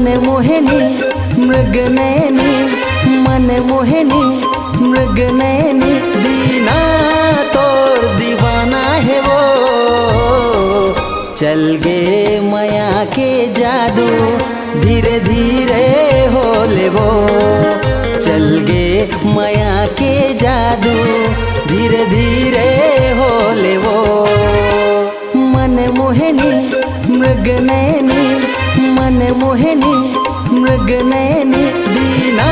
मन मोहिनी मृग नयनी, मन मोहिनी मृग नयनी, दीना तोर दीवाना है वो। चल गे माया के जादू धीरे धीरे होले वो। चल गे माया के जादू धीरे धीरे होले वो। मन मोहिनी मृग नयनी, मन मोहिनी मृग नयनी, दीना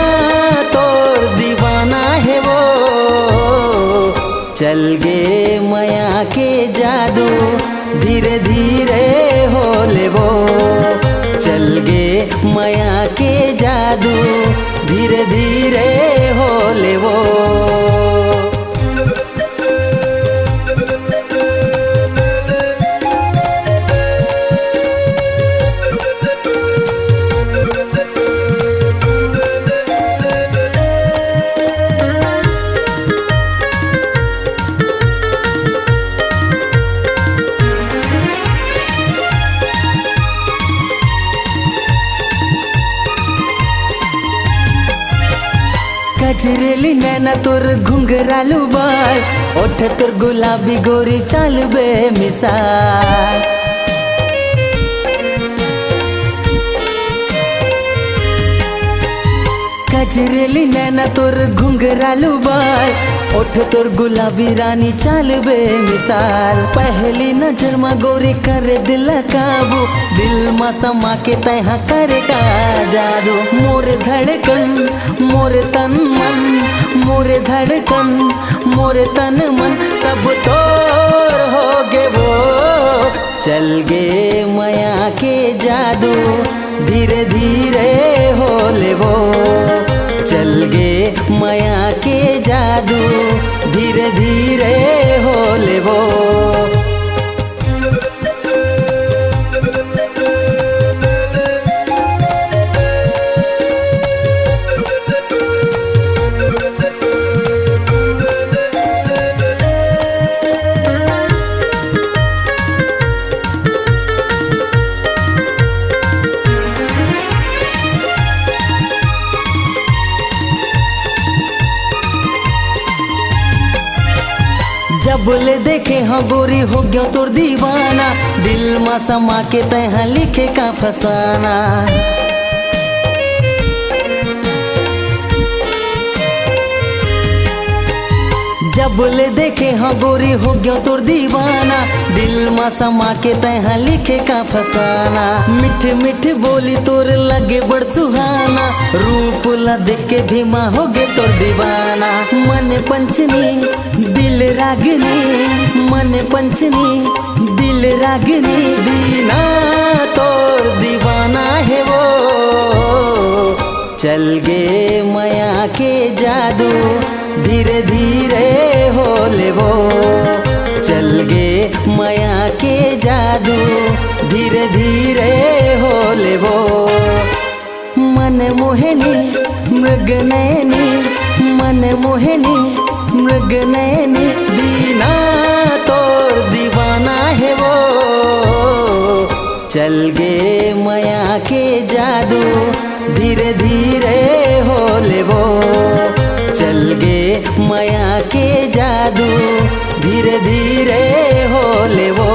तोर दीवाना है वो। चल गे माया के जादू धीरे धीरे होले वो। चल गे माया के जादू धीरे धीरे होले वो। गजरेली नैना तोर घुंघरालू बाल, ओठ तोर गुलाबी गोरी चाल बे मिसाल। गजरेली नैना तोर घुंघरालू बाल, ओठ तोर गुलाबी रानी चाल बे मिसाल। पहली नजर मा गोरी करे दिल काबू, दिल मा समा के तैहा करे का जादू। मोरे धड़कन मोरे तन मन, मोरे धड़कन मोरे तन मन, सब तोर हो गे वो। चल गे माया के जादू धीरे धीरे होले वो। चल गे माया के जादू धीरे धीरे होले वो। जब ले देखे हाँ गोरी हो गया तोर दीवाना, दिल मा समा के तैहा लिखे का फसाना। जब ले देखे हाँ गोरी हो गया तोर दीवाना, दिल मा समा के तैहा लिखे का फसाना। मिठ मिठ बोली तोर लगे बड़ सुहाना, रूप ला देख के भी माँ हो गे तोर दीवाना। मन पंचनी दिल रागनी, मन पंचनी दिल रागनी, दीना तोर दीवाना है वो। चल गे माया के जादू धीरे धीरे होले वो। चल गे माया के जादू धीरे धीरे होले वो। मन मोहिनी मृग नयनी, मन मोहिनी मृग नयनी, दीना तोर दीवाना है वो। चल गे माया के जादू धीरे धीरे होले वो। चल गे माया के जादू धीरे धीरे होले वो।